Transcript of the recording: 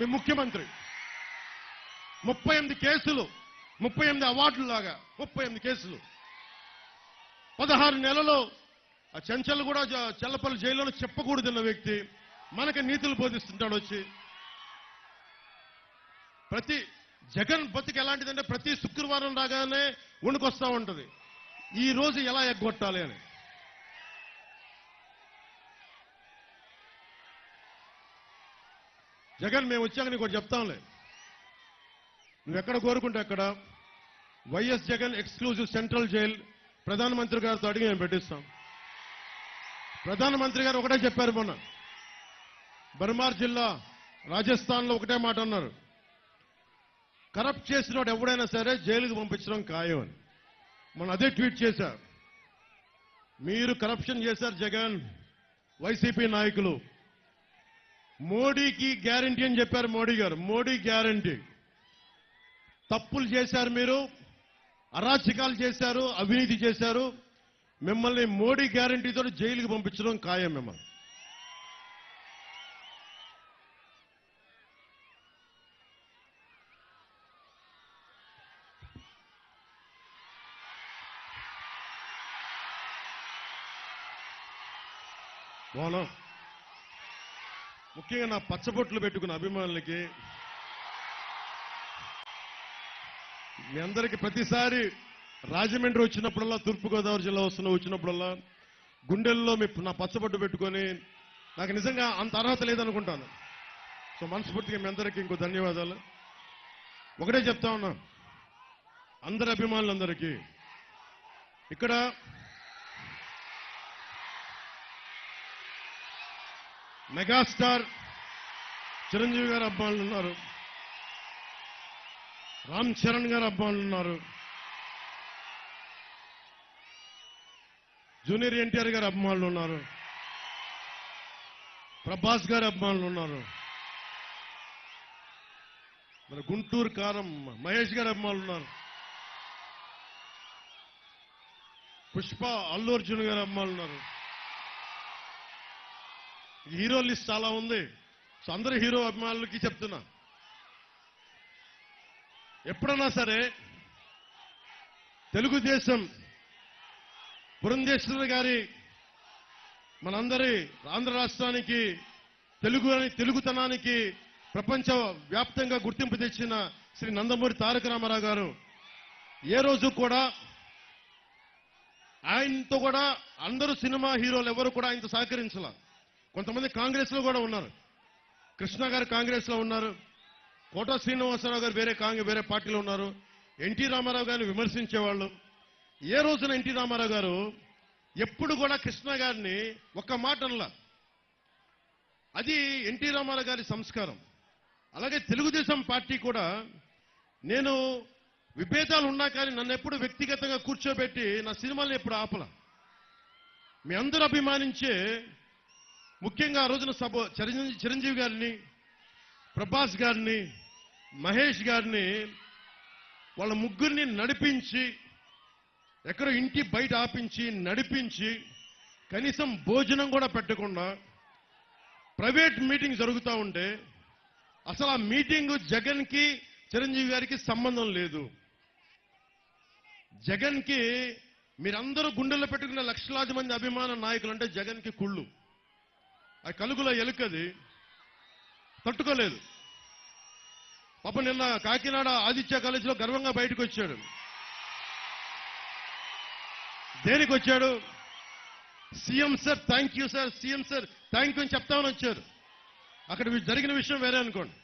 మీ ముఖ్యమంత్రి 38 కేసులు, 38 అవార్డులు లాగా 38 కేసులు 16 నెలలు ఆ చెంచల్ కూడా చెల్లపల్లి జైల్లో చెప్పకూడదన్న వ్యక్తి మనకి నీతులు బోధిస్తుంటాడు వచ్చి. ప్రతి జగన్ బతికి ఎలాంటిదంటే ప్రతి శుక్రవారం రాగానే వణుకొస్తా ఉంటది, ఈ రోజు ఎలా ఎగ్గొట్టాలి అని. జగన్ మేము వచ్చాక నీకు ఒకటి చెప్తాంలే, నువ్వెక్కడ కోరుకుంటే అక్కడ YS Jagan exclusive central jail ప్రధానమంత్రి గారితో అడిగి మేము పెట్టిస్తాం. ప్రధానమంత్రి గారు ఒకటే చెప్పారు మొన్న, బర్మార్ జిల్లా రాజస్థాన్లో ఒకటే మాట అన్నారు, కరప్ట్ చేసినోడు ఎవడైనా సరే జైలుకు పంపించడం ఖాయం అని. మొన్న అదే ట్వీట్ చేశారు, మీరు కరప్షన్ చేశారు జగన్, వైసీపీ నాయకులు, మోడీకి గ్యారంటీ అని చెప్పారు మోడీ గారు. మోడీ గ్యారంటీ, తప్పులు చేశారు మీరు, అరాచకాలు చేశారు, అవినీతి చేశారు, మిమ్మల్ని మోడీ గ్యారంటీతో జైలుకి పంపించడం ఖాయం మిమ్మల్ని. బాగున్నా. ముఖ్యంగా నా పచ్చబొట్లు పెట్టుకున్న అభిమానులకి, మీ అందరికీ ప్రతిసారి రాజమండ్రి వచ్చినప్పుడల్లా, తూర్పుగోదావరి జిల్లా వచ్చినప్పుడల్లా గుండెల్లో నా పచ్చబొట్టు పెట్టుకొని, నాకు నిజంగా అంత అర్హత లేదనుకుంటాను. సో మనస్ఫూర్తిగా మీ అందరికీ ఇంకో ధన్యవాదాలు. ఒకటే చెప్తా ఉన్నా అందరి అభిమానులందరికీ, ఇక్కడ మెగాస్టార్ చిరంజీవి గారు అభిమానులు ఉన్నారు, రామ్ చరణ్ గారు అభిమానులు ఉన్నారు, జూనియర్ ఎన్టీఆర్ గారు అభిమానులు ఉన్నారు, ప్రభాస్ గారి అభిమానులు ఉన్నారు, మన గుంటూరు కారం మహేష్ గారి అభిమానులు ఉన్నారు, పుష్ప అల్లు అర్జున్ గారి అభిమానులు ఉన్నారు. హీరో లిస్ట్ చాలా ఉంది. సో అందరు హీరో అభిమానులకి చెప్తున్నా, ఎప్పుడన్నా సరే తెలుగుదేశం పురంధేశ్వరి గారి మనందరి ఆంధ్ర రాష్ట్రానికి తెలుగుతనానికి ప్రపంచ వ్యాప్తంగా గుర్తింపు తెచ్చిన శ్రీ నందమూరి తారక రామారావు గారు ఏ రోజు కూడా ఆయనతో కూడా అందరూ సినిమా హీరోలు ఎవరు కూడా ఆయనతో సహకరించాల. కొంతమంది కాంగ్రెస్ లో కూడా ఉన్నారు, కృష్ణ గారు కాంగ్రెస్ లో ఉన్నారు, కోట శ్రీనివాసరావు గారు వేరే పార్టీలో ఉన్నారు, ఎన్టీ రామారావు గారిని విమర్శించేవాళ్ళు. ఏ రోజున ఎన్టీ రామారావు గారు ఎప్పుడు కూడా కృష్ణ గారిని ఒక్క మాట అనలా. అది ఎన్టీ రామారావు గారి సంస్కారం. అలాగే తెలుగుదేశం పార్టీ కూడా, నేను విభేదాలు ఉన్నా కానీ నన్ను ఎప్పుడు వ్యక్తిగతంగా కూర్చోబెట్టి నా సినిమాలను ఎప్పుడు ఆపల. మీ అందరూ అభిమానించే, ముఖ్యంగా ఆ రోజున చిరంజీవి గారిని, ప్రభాస్ గారిని, మహేష్ గారిని, వాళ్ళ ముగ్గురిని నడిపించి, ఎక్కడో ఇంటి బయట ఆపించి నడిపించి, కనీసం భోజనం కూడా పెట్టకుండా ప్రైవేట్ మీటింగ్ జరుగుతూ ఉంటే, అసలు ఆ మీటింగ్ జగన్కి చిరంజీవి గారికి సంబంధం లేదు. జగన్కి మీరందరూ గుండెల్లో పెట్టుకున్న లక్షలాది మంది అభిమాన నాయకులు అంటే జగన్కి కుళ్ళు. ఆ కలుగులో ఎలుకది తట్టుకోలేదు. పాప నిన్న కాకినాడ ఆదిత్య కాలేజీలో గర్వంగా బయటకు వచ్చాడు. దేనికి వచ్చాడు? CM sir thank you sir, CM sir thank you అని చెప్తామని వచ్చారు. అక్కడ జరిగిన విషయం వేరే అనుకోండి.